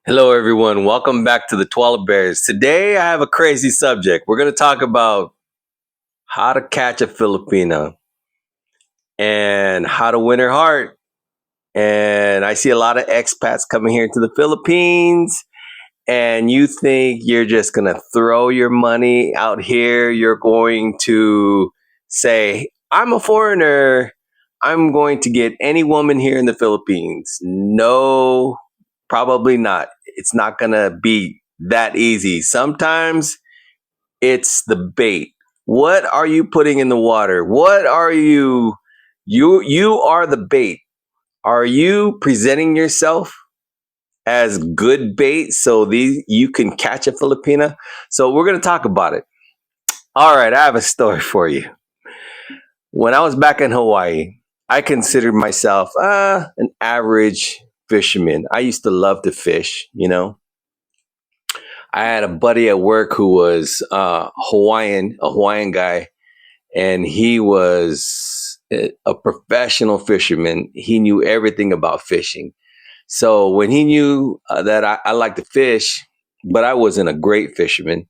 Hello, everyone. Welcome back to the 12 Bears. Today, I have a crazy subject. We're going to talk about how to catch a Filipino and how to win her heart. And I see a lot of expats coming here to the Philippines, and you think you're just going to throw your money out here. You're going to say, I'm a foreigner. I'm going to get any woman here in the Philippines. No, probably not. It's not going to be that easy. Sometimes it's the bait. What are you putting in the water? What are you are the bait. Are you presenting yourself as good bait so these you can catch a Filipina? So we're going to talk about it. All right, I have a story for you. When I was back in Hawaii, I considered myself an average fisherman. I used to love to fish. I had a buddy at work who was a Hawaiian guy, and he was a professional fisherman. He knew everything about fishing. So when he knew that I like to fish, but I wasn't a great fisherman,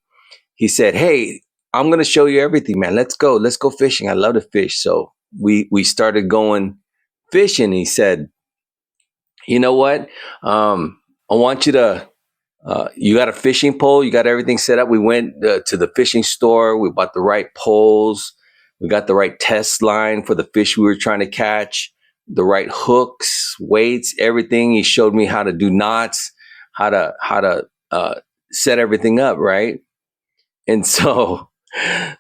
he said, "Hey, I'm going to show you everything, man. Let's go fishing. I love to fish." So we started going fishing. He said, "You know what? I want you to." You got a fishing pole. You got everything set up. We went to the fishing store. We bought the right poles. We got the right test line for the fish we were trying to catch. The right hooks, weights, everything. He showed me how to do knots, how to set everything up, right? And so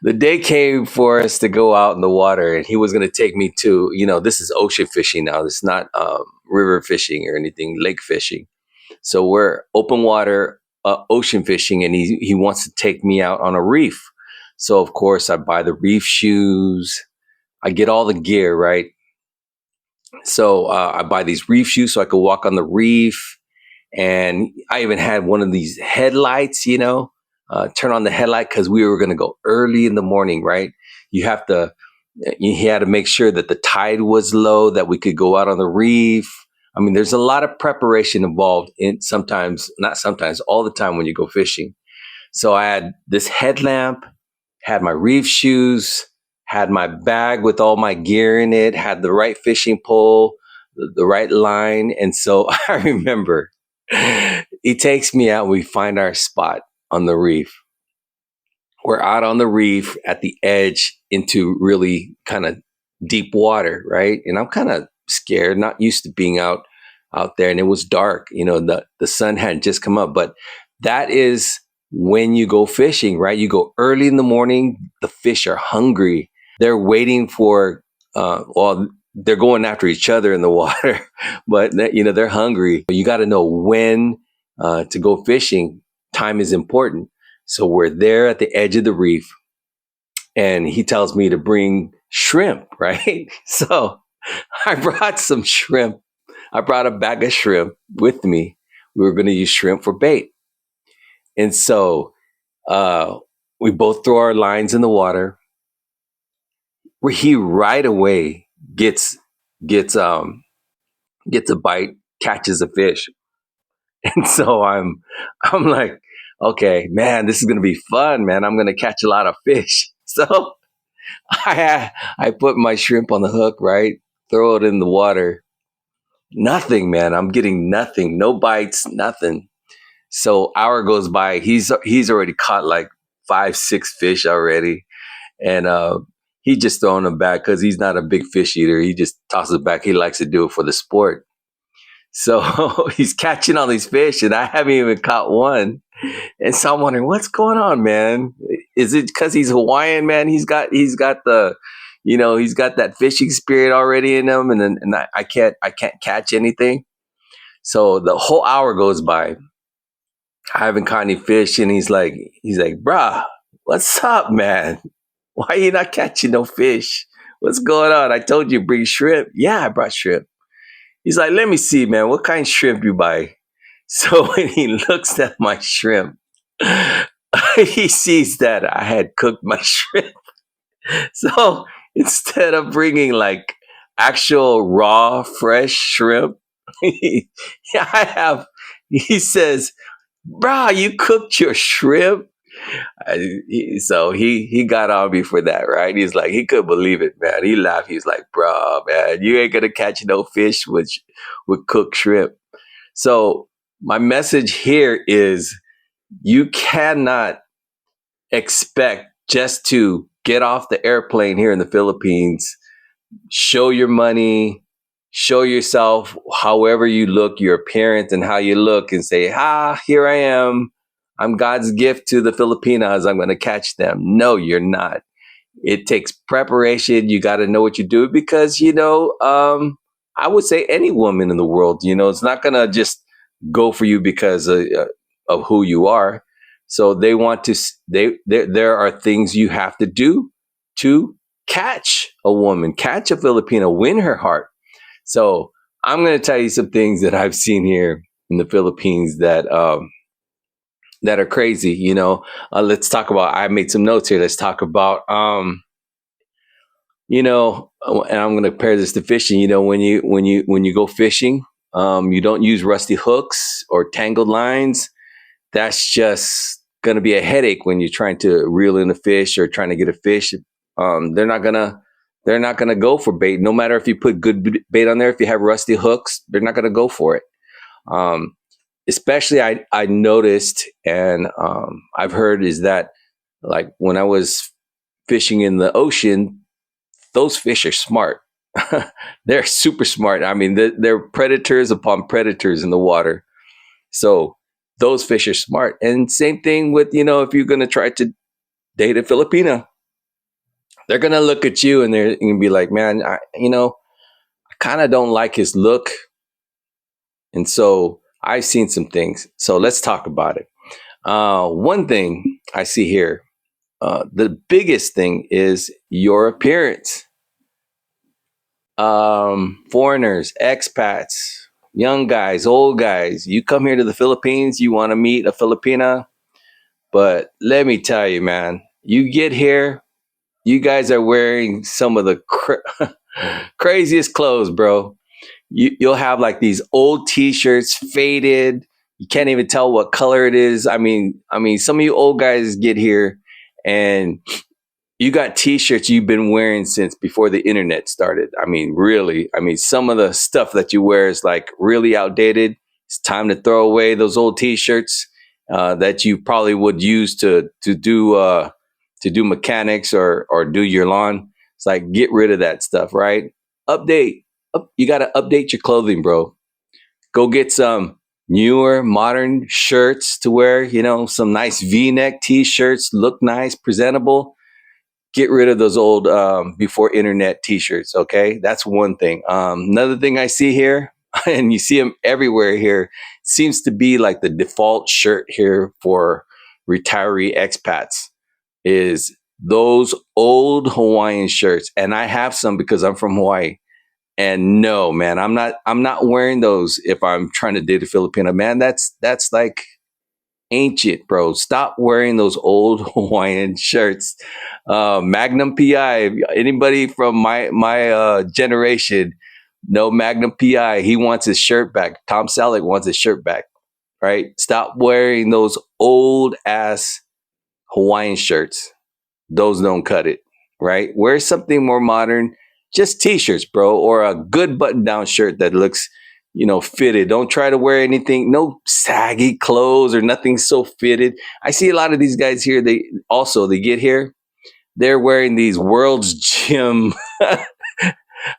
the day came for us to go out in the water, and he was going to take me to, this is ocean fishing now. This is not river fishing or anything, lake fishing. So we're open water, ocean fishing, and he wants to take me out on a reef. So of course I buy the reef shoes. I get all the gear, right? So I buy these reef shoes so I could walk on the reef. And I even had one of these headlights, turn on the headlight because we were going to go early in the morning, right? You have to, you had to make sure that the tide was low, that we could go out on the reef. I mean, there's a lot of preparation involved in sometimes, not sometimes, all the time when you go fishing. So I had this headlamp, had my reef shoes, had my bag with all my gear in it, had the right fishing pole, the right line. And so I remember he takes me out. We find our spot on the reef. We're out on the reef at the edge into really kind of deep water, right? And I'm kind of scared, not used to being out there, and it was dark. The sun had just come up, but that is when you go fishing, right? You go early in the morning. The fish are hungry. They're waiting for they're going after each other in the water, but they're hungry. You got to know when to go fishing. Time is important. So we're there at the edge of the reef, and he tells me to bring shrimp, right? So I brought some shrimp. I brought a bag of shrimp with me. We were going to use shrimp for bait. And so we both throw our lines in the water, where he right away gets gets um gets a bite, catches a fish. And so I'm like, okay, man, this is gonna be fun, man. I'm gonna catch a lot of fish. So I put my shrimp on the hook, right? Throw it in the water. Nothing, man. I'm getting nothing. No bites, nothing. So hour goes by. He's already caught like 5, 6 fish already, and he just throwing them back because he's not a big fish eater. He just tosses it back. He likes to do it for the sport. So he's catching all these fish, and I haven't even caught one. And so I'm wondering what's going on, man. Is it because he's Hawaiian, man? He's got the, he's got that fishing spirit already in him, and then and I can't catch anything. So the whole hour goes by. I haven't caught any fish, and he's like, bruh, what's up, man? Why you not catching no fish? What's going on? I told you bring shrimp. Yeah, I brought shrimp. He's like, let me see, man. What kind of shrimp you buy? So when he looks at my shrimp, he sees that I had cooked my shrimp. So instead of bringing like actual raw, fresh shrimp, I have He says, "Bro, you cooked your shrimp." So he got on me for that, right? He's like, he couldn't believe it, man. He laughed. He's like, "Bro, man, you ain't gonna catch no fish with cooked shrimp." So my message here is, you cannot expect just to get off the airplane here in the Philippines, show your money, show yourself however you look, your appearance and how you look, and say, here I am. I'm God's gift to the Filipinas. I'm going to catch them. No, you're not. It takes preparation. You got to know what you do, because, I would say any woman in the world, it's not going to just go for you because of who you are. So they want to, there are things you have to do to catch a woman, catch a Filipino, win her heart. So I'm going to tell you some things that I've seen here in the Philippines that are crazy. Let's talk about. I made some notes here. Let's talk about. And I'm going to compare this to fishing. When you go fishing, you don't use rusty hooks or tangled lines. That's just going to be a headache when you're trying to reel in a fish or trying to get a fish. They're not gonna go for bait. No matter if you put good bait on there, if you have rusty hooks, they're not gonna go for it. Um, Especially, I noticed, and I've heard, is that, like, when I was fishing in the ocean, those fish are smart. They're super smart. I mean, they're predators upon predators in the water. So those fish are smart. And same thing with, if you're going to try to date a Filipina, they're going to look at you and they're going to be like, man, I kind of don't like his look. And so I've seen some things. So let's talk about it. One thing I see here, the biggest thing is your appearance. Foreigners, expats, young guys, old guys, you come here to the Philippines, you want to meet a Filipina. But let me tell you, man, you get here, you guys are wearing some of the craziest clothes, bro. You'll have like these old T-shirts, faded. You can't even tell what color it is. I mean, some of you old guys get here, and you got T-shirts you've been wearing since before the internet started. I mean, really. I mean, some of the stuff that you wear is like really outdated. It's time to throw away those old T-shirts that you probably would use to do mechanics or do your lawn. It's like, get rid of that stuff, right? Update. You got to update your clothing, bro. Go get some newer, modern shirts to wear. Some nice V-neck T-shirts, look nice, presentable. Get rid of those old before internet T-shirts. Okay, that's one thing. Another thing I see here, and you see them everywhere here, seems to be like the default shirt here for retiree expats, is those old Hawaiian shirts. And I have some because I'm from Hawaii. And no, man, I'm not wearing those if I'm trying to date a Filipino. Man, that's like ancient, bro. Stop wearing those old Hawaiian shirts. Magnum PI. Anybody from my generation, no Magnum PI. He wants his shirt back. Tom Selleck wants his shirt back. Right? Stop wearing those old ass Hawaiian shirts. Those don't cut it. Right? Wear something more modern. Just T-shirts, bro, or a good button-down shirt that looks fitted. Don't try to wear anything, no saggy clothes or nothing so fitted. I see a lot of these guys here. They get here, they're wearing these World's Gym, what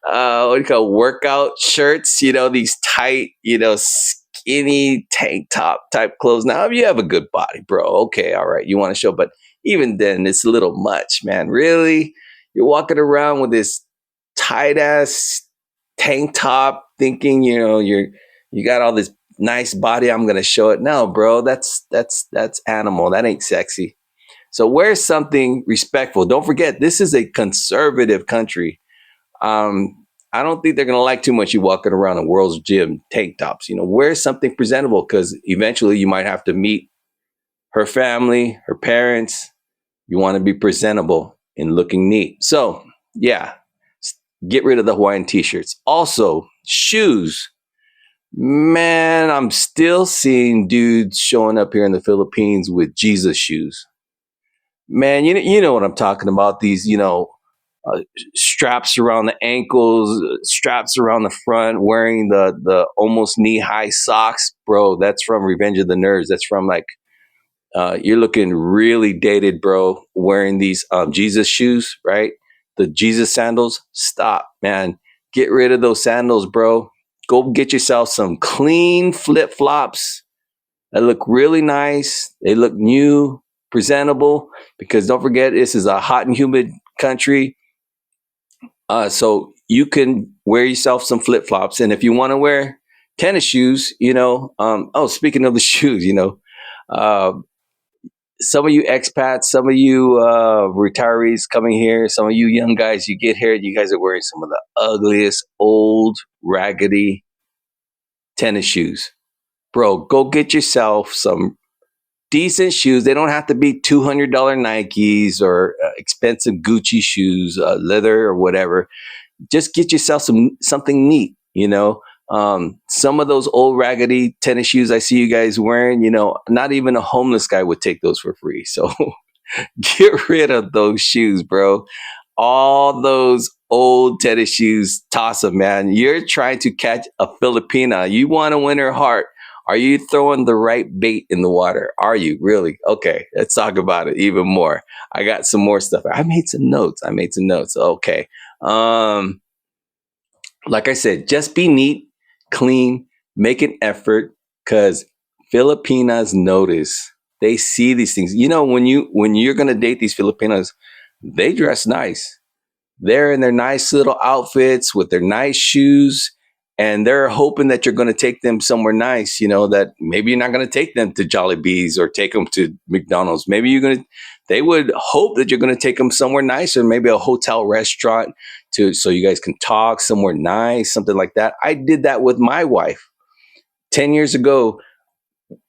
do you call, workout shirts. These tight, skinny tank top type clothes. Now, if you have a good body, bro, okay, all right, you want to show, but even then, it's a little much, man. Really, you're walking around with this tight ass tank top, thinking you got all this nice body. I'm gonna show it. No, bro, that's animal. That ain't sexy. So wear something respectful. Don't forget, this is a conservative country. I don't think they're gonna like too much you walking around in World's Gym tank tops. Wear something presentable, because eventually you might have to meet her family, her parents. You want to be presentable and looking neat. So yeah, get rid of the Hawaiian T-shirts. Also, shoes. Man, I'm still seeing dudes showing up here in the Philippines with Jesus shoes. Man, you know what I'm talking about. These, uh, straps around the ankles, straps around the front, wearing the almost knee high socks, bro. That's from Revenge of the Nerds. That's from like you're looking really dated, bro. Wearing these Jesus shoes, right? The Jesus sandals. Stop, man. Get rid of those sandals, bro. Go get yourself some clean flip flops that look really nice. They look new, presentable. Because don't forget, this is a hot and humid country. So you can wear yourself some flip flops, and if you want to wear tennis shoes, oh, speaking of the shoes, uh, some of you expats, some of you retirees coming here, some of you young guys, you get here, you guys are wearing some of the ugliest, old, raggedy tennis shoes. Bro, go get yourself some decent shoes. They don't have to be $200 Nikes or expensive Gucci shoes, leather or whatever. Just get yourself something neat. Some of those old raggedy tennis shoes I see you guys wearing. Not even a homeless guy would take those for free. So get rid of those shoes, bro. All those old tennis shoes, toss them, man. You're trying to catch a Filipina. You want to win her heart. Are you throwing the right bait in the water? Are you really? Okay, let's talk about it even more. I got some more stuff. I made some notes. Okay. Um, like I said, just be neat, clean, make an effort, because Filipinas notice. They see these things. When you're gonna date these Filipinos, they dress nice. They're in their nice little outfits with their nice shoes, and they're hoping that you're going to take them somewhere nice. That maybe you're not going to take them to Jollibee's or take them to McDonald's. Maybe you're going to. They would hope that you're going to take them somewhere nicer, maybe a hotel restaurant, so you guys can talk somewhere nice, something like that. I did that with my wife 10 years ago.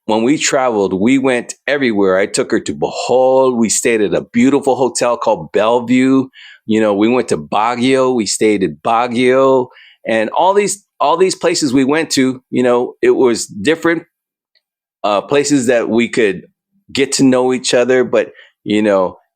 When we traveled, we went everywhere. I took her to Bohol. We stayed at a beautiful hotel called Bellevue. We went to Baguio. We stayed at Baguio, and all these places we went to. It was different places that we could get to know each other. But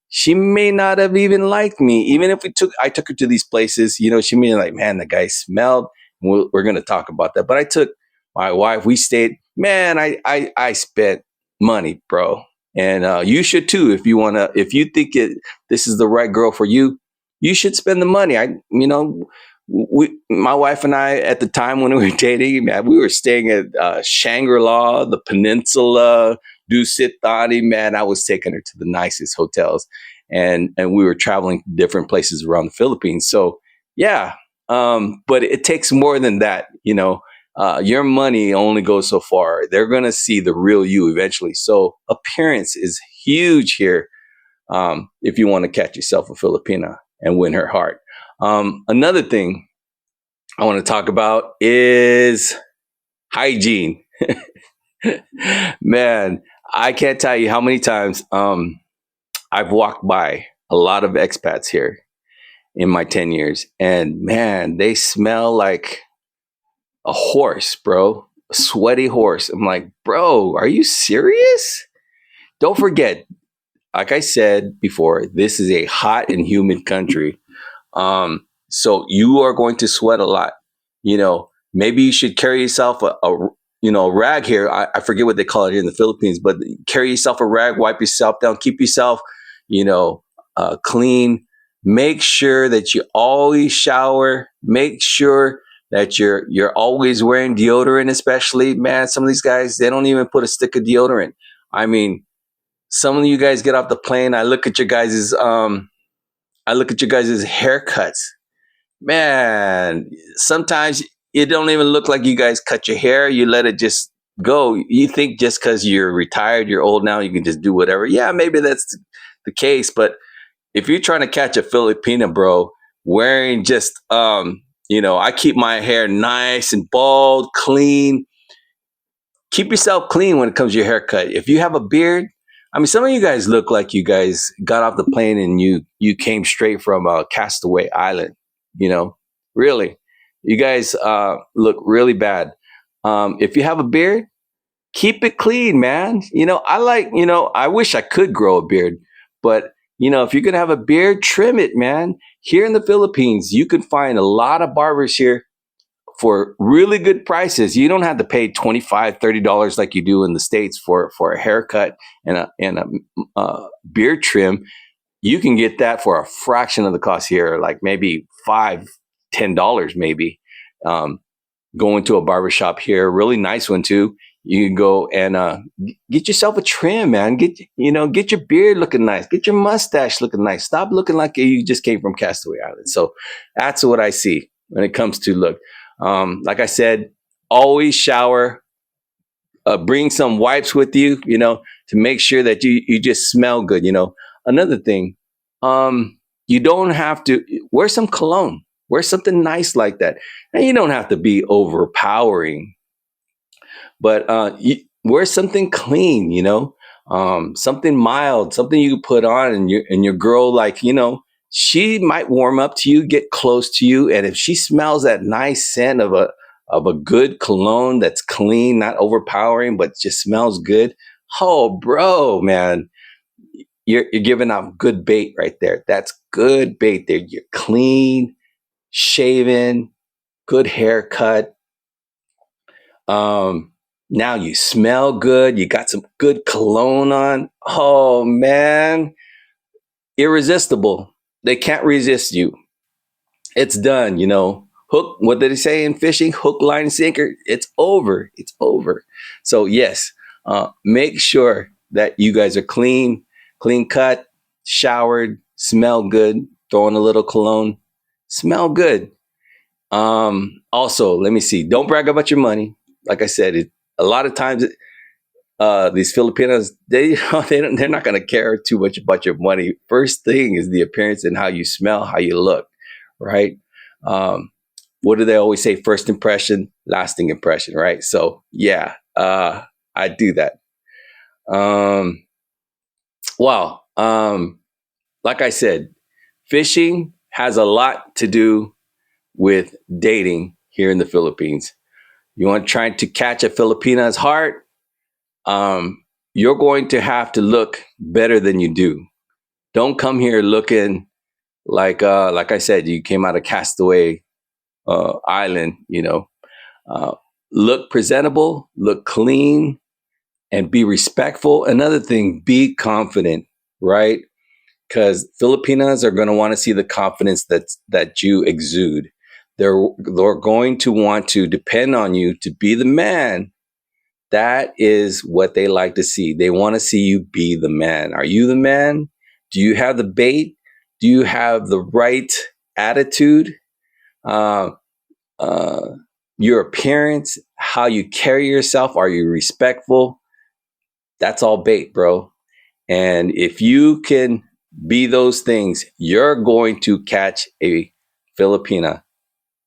she may not have even liked me. Even if I took her to these places. She may be like, man, the guy smelled. We're going to talk about that. But I took my wife. We stayed. Man, I spent money, bro, and you should too. If you think this is the right girl for you, you should spend the money. My wife and I, at the time when we were dating, man, we were staying at Shangri-La, the Peninsula, Dusit Thani. Man, I was taking her to the nicest hotels, and we were traveling to different places around the Philippines. So yeah, but it takes more than that. Your money only goes so far. They're gonna see the real you eventually. So appearance is huge here. If you want to catch yourself a Filipina and win her heart. Another thing I want to talk about is hygiene. Man, I can't tell you how many times I've walked by a lot of expats here in my 10 years, and man, they smell like a horse, bro. A sweaty horse. I'm like, bro, are you serious? Don't forget, like I said before, this is a hot and humid country. So you are going to sweat a lot. Maybe you should carry yourself a rag here. I forget what they call it here in the Philippines, but carry yourself a rag, wipe yourself down, keep yourself, clean. Make sure that you always shower. Make sure that you're always wearing deodorant, especially, man. Some of these guys, they don't even put a stick of deodorant. I mean, some of you guys get off the plane. I look at your guys' haircuts. Man, sometimes it don't even look like you guys cut your hair. You let it just go. You think just because you're retired, you're old now, you can just do whatever. Yeah, maybe that's the case. But if you're trying to catch a Filipina, bro, wearing just, I keep my hair nice and bald, clean. Keep yourself clean when it comes to your haircut. If you have a beard, I mean, some of you guys look like you guys got off the plane and you came straight from Castaway Island. Really, you guys look really bad. If you have a beard, keep it clean, man. I wish I could grow a beard, but if you're gonna have a beard, trim it, man. Here in the Philippines, you can find a lot of barbers here for really good prices. You don't have to pay $25, $30 like you do in the States for a haircut and a beard trim. You can get that for a fraction of the cost here, like maybe $5, $10 maybe. Um, Going to a barbershop here, really nice one too. You can go and get yourself a trim, man. Get your beard looking nice. Get your mustache looking nice. Stop looking like you just came from Castaway Island. So that's what I see when it comes to look. Like I said, always shower. Bring some wipes with you, to make sure that you just smell good. Another thing, you don't have to wear some cologne. Wear something nice like that, and you don't have to be overpowering, but wear something clean. Something mild, something you can put on, and your girl, like, she might warm up to you, get close to you, and if she smells that nice scent of a good cologne that's clean, not overpowering, but just smells good. Oh, bro, man, you're giving out good bait right there. That's good bait there. You're clean, shaven, good haircut. Now you smell good. You got some good cologne on. Oh, man, irresistible. They can't resist you. It's done. Hook. What did they say in fishing? Hook, line, sinker. It's over. It's over. So yes, make sure that you guys are clean cut, showered, smell good, throw in a little cologne, smell good. Also, let me see. Don't brag about your money. Like I said, a lot of times these Filipinos, they're not going to care too much about your money. First thing is the appearance and how you smell, how you look, right? What do they always say? First impression, lasting impression, right? So yeah, I do that. Wow. Like I said, fishing has a lot to do with dating here in the Philippines. You want to try to catch a Filipina's heart, you're going to have to look better than you do. Don't come here looking like I said, you came out of Castaway Island. Uh, look presentable, look clean, and be respectful. Another thing, be confident, right? Because Filipinas are going to want to see the confidence that you exude. They're going to want to depend on you to be the man. That is what they like to see. They want to see you be the man. Are you the man? Do you have the bait? Do you have the right attitude? Uh, uh, your appearance, how you carry yourself, are you respectful? That's all bait, bro. And if you can be those things, you're going to catch a Filipina.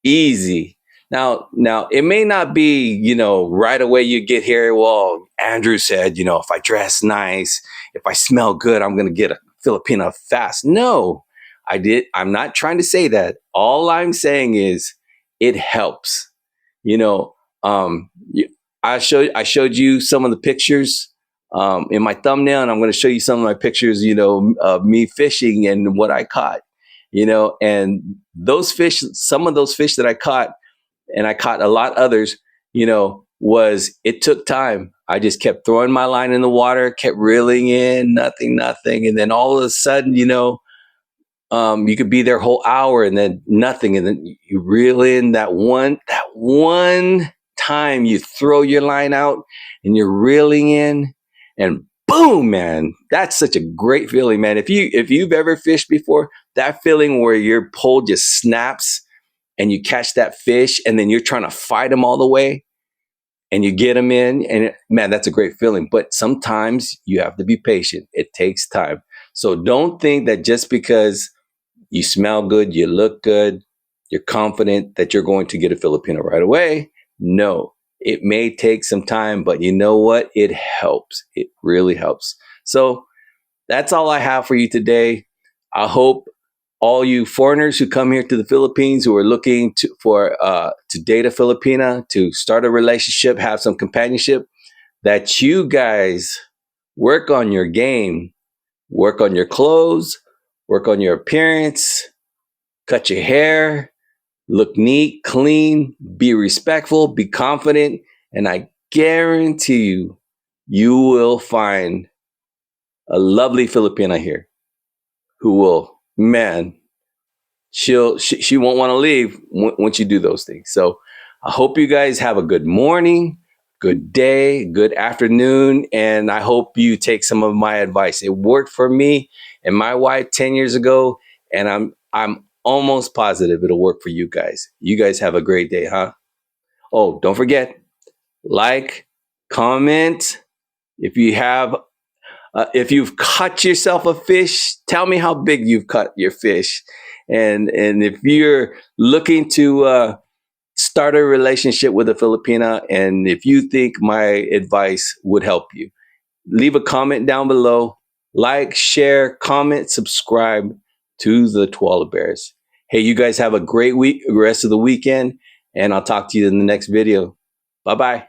Easy. Now it may not be, right away you get here. Well, Andrew said, if I dress nice, if I smell good, I'm going to get a Filipina fast. No, I'm not trying to say that. All I'm saying is it helps. You know, um, you- I showed you some of the pictures in my thumbnail, and I'm going to show you some of my pictures. Of me fishing and what I caught. And those fish, some of those fish that I caught, and I caught a lot others. Was it took time. I just kept throwing my line in the water, kept reeling in, nothing, and then all of a sudden, you could be there a whole hour and then nothing. And then you reel in that one time you throw your line out and you're reeling in and boom, man, that's such a great feeling, man. If you've ever fished before, that feeling where your pole just snaps and you catch that fish and then you're trying to fight them all the way and you get them in and man, that's a great feeling. But sometimes you have to be patient. It takes time. So don't think that just because you smell good, you look good, you're confident that you're going to get a Filipino right away. No, it may take some time, but you know what? It helps. It really helps. So that's all I have for you today. I hope all you foreigners who come here to the Philippines who are looking to date a Filipina, to start a relationship, have some companionship, that you guys work on your game, work on your clothes, work on your appearance, cut your hair, look neat, clean, be respectful, be confident, and I guarantee you, you will find a lovely Filipina here who will, man, she won't want to leave once you do those things. So I hope you guys have a good morning, good day, good afternoon, and I hope you take some of my advice. It worked for me and my wife 10 years ago, and I'm almost positive it'll work for you guys. You guys have a great day, huh? Oh, don't forget, like, comment. If you have if you've caught yourself a fish, tell me how big you've caught your fish. And if you're looking to start a relationship with a Filipina, and if you think my advice would help you, leave a comment down below. Like, share, comment, subscribe to the Twala Bears. Hey, you guys have a great week, rest of the weekend, and I'll talk to you in the next video. Bye-bye.